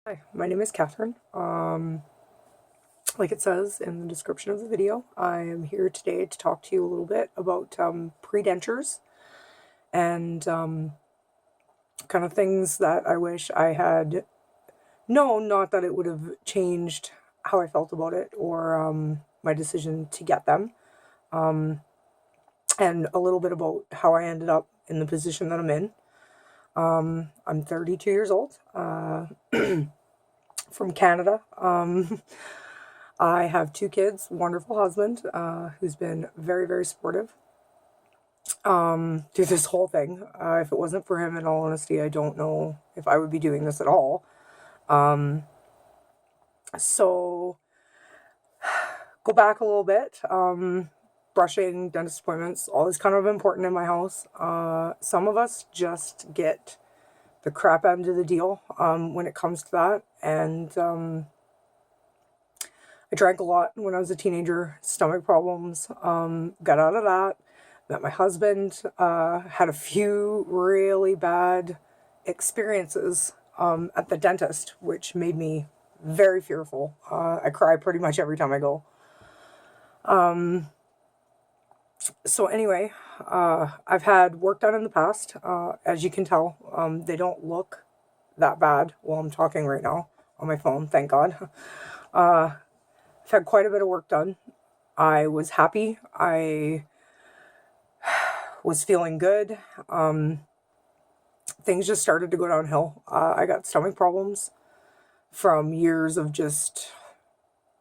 Hi, my name is Catherine. Like it says in the description of the video, I am here today to talk to you a little bit about pre-dentures and kind of things that I wish I had known, not that it would have changed how I felt about it or my decision to get them, and a little bit about how I ended up in the position that I'm in. I'm 32 years old, from Canada. I have 2 kids, wonderful husband, who's been very, very supportive through this whole thing. If it wasn't for him, in all honesty, I don't know if I would be doing this at all. So, go back a little bit. Brushing, dentist appointments, all is kind of important in my house. Some of us just get the crap end of the deal when it comes to that. And I drank a lot when I was a teenager, stomach problems, got out of that, met my husband, had a few really bad experiences at the dentist, which made me very fearful. I cry pretty much every time I go. So anyway, I've had work done in the past. As you can tell, they don't look that bad while I'm talking right now on my phone, thank God. I've had quite a bit of work done. I was happy. I was feeling good. Things just started to go downhill. I got stomach problems from years of just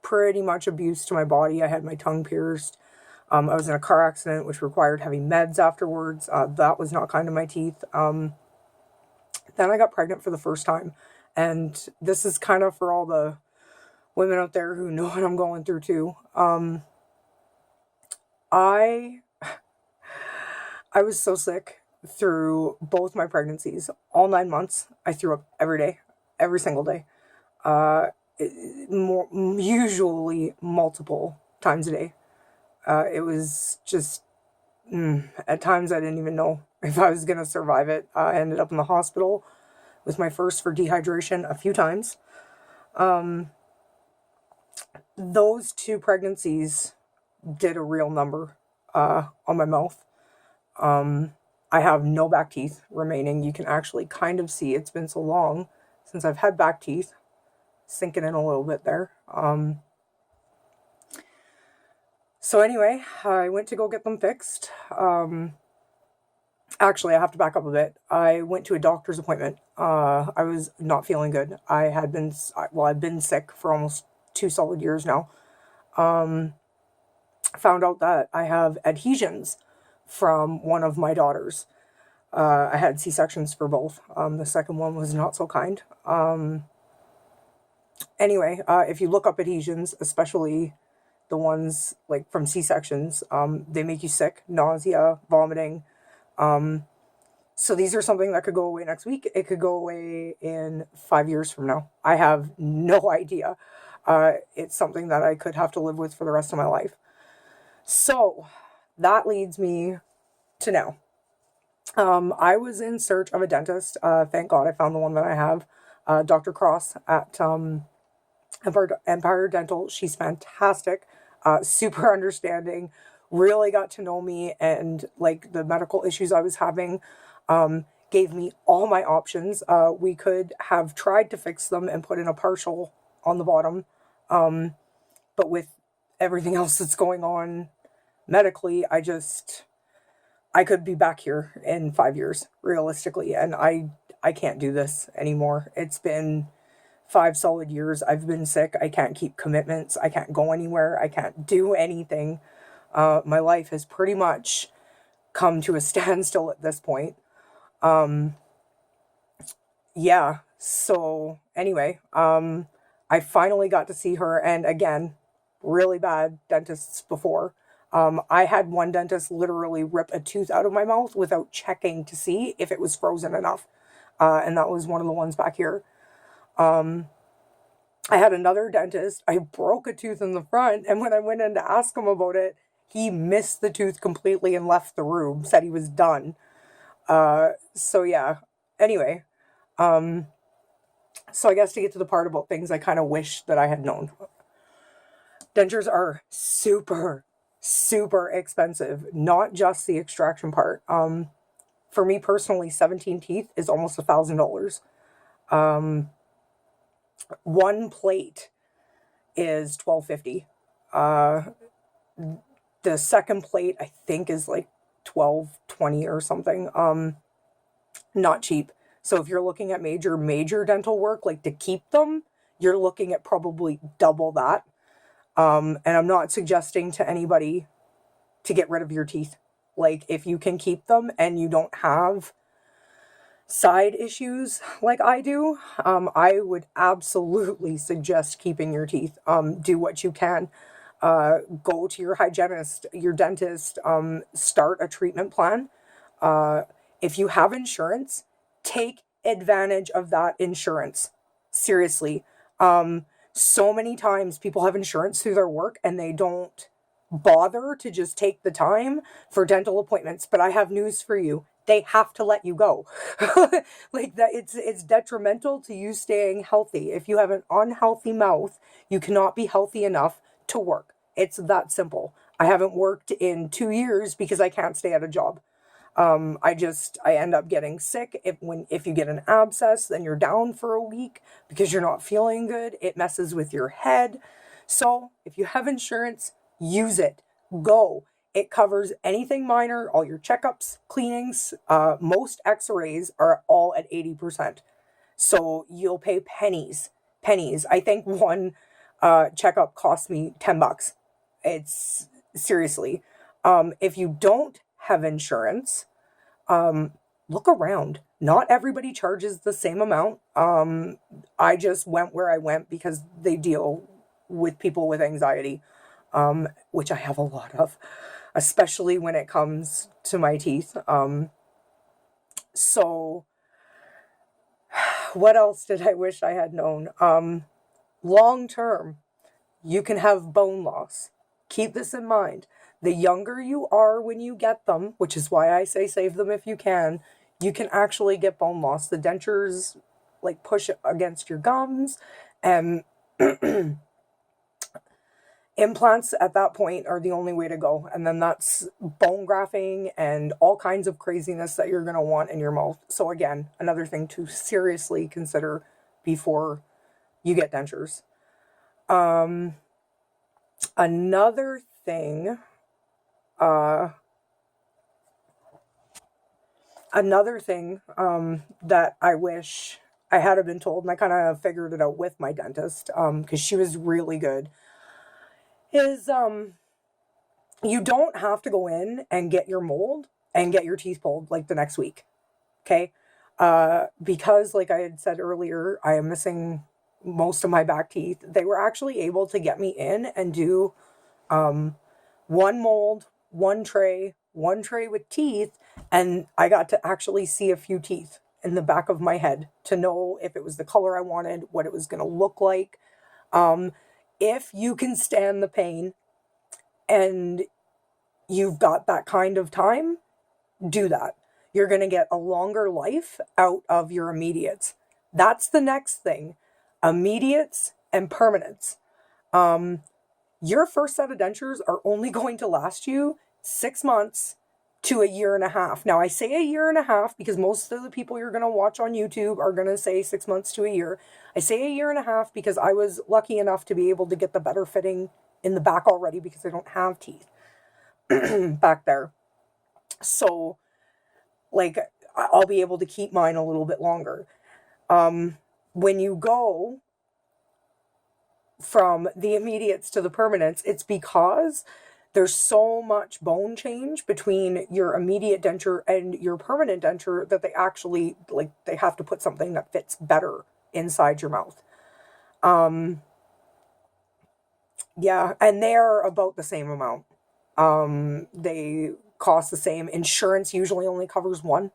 pretty much abuse to my body. I had my tongue pierced. I was in a car accident, which required heavy meds afterwards. That was not kind to my teeth. Then I got pregnant for the first time. And this is kind of for all the women out there who know what I'm going through too. I was so sick through both my pregnancies. All 9 months, I threw up every day, every single day. Usually multiple times a day. It was just, at times I didn't even know if I was going to survive it. I ended up in the hospital with my first for dehydration a few times. Those 2 pregnancies did a real number on my mouth. I have no back teeth remaining. You can actually kind of see it's been so long since I've had back teeth. Sinking in a little bit there. So anyway, I went to go get them fixed. Actually, I have to back up a bit. I went to a doctor's appointment. I was not feeling good. I've been sick for almost 2 solid years now. Found out that I have adhesions from one of my daughters. I had C-sections for both. The second one was not so kind. Anyway, if you look up adhesions, especially the ones like from C-sections, they make you sick, nausea, vomiting. So these are something that could go away next week. It could go away in 5 years from now. I have no idea. It's something that I could have to live with for the rest of my life. So that leads me to now. I was in search of a dentist. Thank God I found the one that I have. Dr. Cross at Empire Dental. She's fantastic. Super understanding. Really got to know me and like the medical issues I was having. Gave me all my options. We could have tried to fix them and put in a partial on the bottom. But with everything else that's going on medically, I could be back here in 5 years, realistically. And I can't do this anymore. It's been 5 solid years. I've been sick. I can't keep commitments. I can't go anywhere. I can't do anything. My life has pretty much come to a standstill at this point. Yeah. So anyway, I finally got to see her, and again, really bad dentists before. I had one dentist literally rip a tooth out of my mouth without checking to see if it was frozen enough. And that was one of the ones back here. I had another dentist. I broke a tooth in the front, and when I went in to ask him about it, he missed the tooth completely and left the room, said he was done. So yeah. Anyway, So I guess to get to the part about things I kind of wish that I had known. Dentures are super, super expensive, not just the extraction part. For me personally, 17 teeth is almost $1,000. One plate is $12.50. The second plate I think is like $12.20 or something. Not cheap. So if you're looking at major dental work, like to keep them, you're looking at probably double that. And I'm not suggesting to anybody to get rid of your teeth. Like, if you can keep them and you don't have side issues like I do, I would absolutely suggest keeping your teeth. Do what you can. Go to your hygienist, your dentist, start a treatment plan. If you have insurance, take advantage of that insurance. Seriously. So many times people have insurance through their work and they don't bother to just take the time for dental appointments. But I have news for you. They have to let you go. Like that, it's detrimental to you staying healthy. If you have an unhealthy mouth, you cannot be healthy enough to work. It's that simple. I haven't worked in 2 years because I can't stay at a job. I end up getting sick. If you get an abscess, then you're down for a week because you're not feeling good. It messes with your head. So if you have insurance, use it. Go. It covers anything minor, all your checkups, cleanings. Most x-rays are all at 80%. So you'll pay pennies. Pennies. I think one checkup cost me $10. It's seriously. If you don't have insurance, look around. Not everybody charges the same amount. I just went where I went because they deal with people with anxiety, which I have a lot of, especially when it comes to my teeth. So what else did I wish I had known? Long term, you can have bone loss. Keep this in mind. The younger you are when you get them, which is why I say save them if you can actually get bone loss. The dentures like push against your gums, and implants at that point are the only way to go. And then that's bone grafting and all kinds of craziness that you're going to want in your mouth. So again, another thing to seriously consider before you get dentures. Another thing that I wish I had been told, and I kind of figured it out with my dentist, because she was really good, is you don't have to go in and get your mold and get your teeth pulled like the next week. Okay? Because like I had said earlier, I am missing most of my back teeth. They were actually able to get me in and do one mold, one tray with teeth, and I got to actually see a few teeth in the back of my head to know if it was the color I wanted, what it was going to look like. If you can stand the pain and you've got that kind of time, do that. You're going to get a longer life out of your immediates. That's the next thing. Immediates and permanents. Your first set of dentures are only going to last you 6 months to a year and a half. Now, I say a year and a half because most of the people you're going to watch on YouTube are going to say 6 months to a year. I say a year and a half because I was lucky enough to be able to get the better fitting in the back already because I don't have teeth back there. So, like, I'll be able to keep mine a little bit longer. When you go from the immediates to the permanents, it's because there's so much bone change between your immediate denture and your permanent denture that they actually, like, they have to put something that fits better inside your mouth. Yeah, and they're about the same amount. They cost the same. Insurance usually only covers one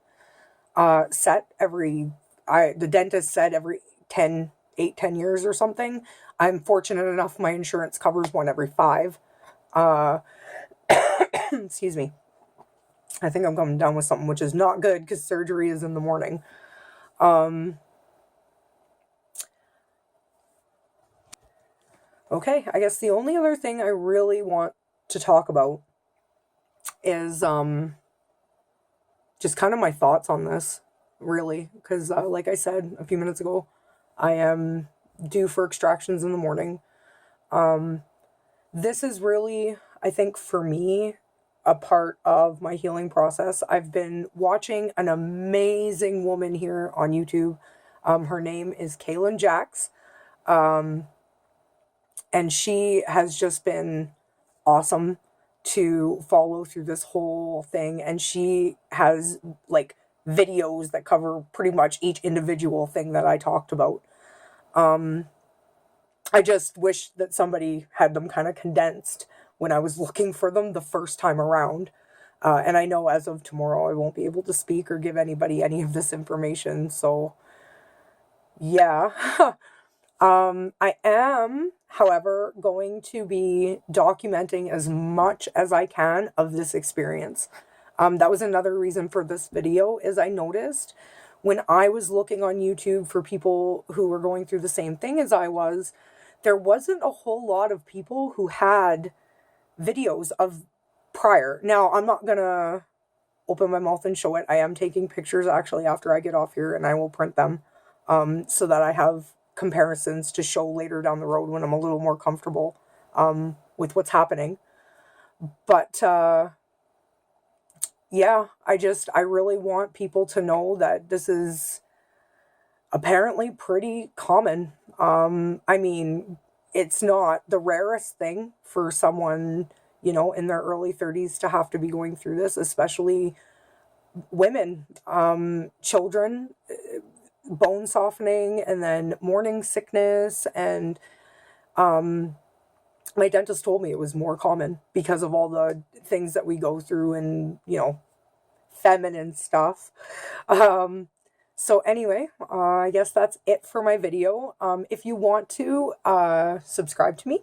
set the dentist said every 10 years or something. I'm fortunate enough my insurance covers one every 5. Excuse me. I think I'm coming down with something, which is not good because surgery is in the morning. Okay, I guess the only other thing I really want to talk about is just kind of my thoughts on this, really, because like I said a few minutes ago, I am due for extractions in the morning. Um, this is really, I think, for me, a part of my healing process. I've been watching an amazing woman here on YouTube. Her name is Kaylin Jax. Um, and she has just been awesome to follow through this whole thing. And she has like videos that cover pretty much each individual thing that I talked about. Um, I just wish that somebody had them kind of condensed when I was looking for them the first time around. And I know as of tomorrow I won't be able to speak or give anybody any of this information. So, yeah. I am, however, going to be documenting as much as I can of this experience. That was another reason for this video, is I noticed when I was looking on YouTube for people who were going through the same thing as I was, there wasn't a whole lot of people who had videos of prior. Now, I'm not gonna open my mouth and show it. I am taking pictures actually after I get off here, and I will print them so that I have comparisons to show later down the road when I'm a little more comfortable with what's happening. But yeah, I really want people to know that this is apparently pretty common. I mean, it's not the rarest thing for someone, you know, in their early 30s to have to be going through this, especially women, children, bone softening, and then morning sickness. And my dentist told me it was more common because of all the things that we go through and, you know, feminine stuff. So anyway, I guess that's it for my video. If you want to subscribe to me,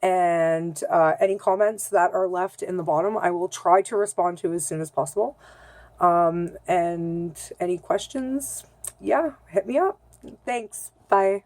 and any comments that are left in the bottom, I will try to respond to as soon as possible. And any questions, yeah, hit me up. Thanks. Bye.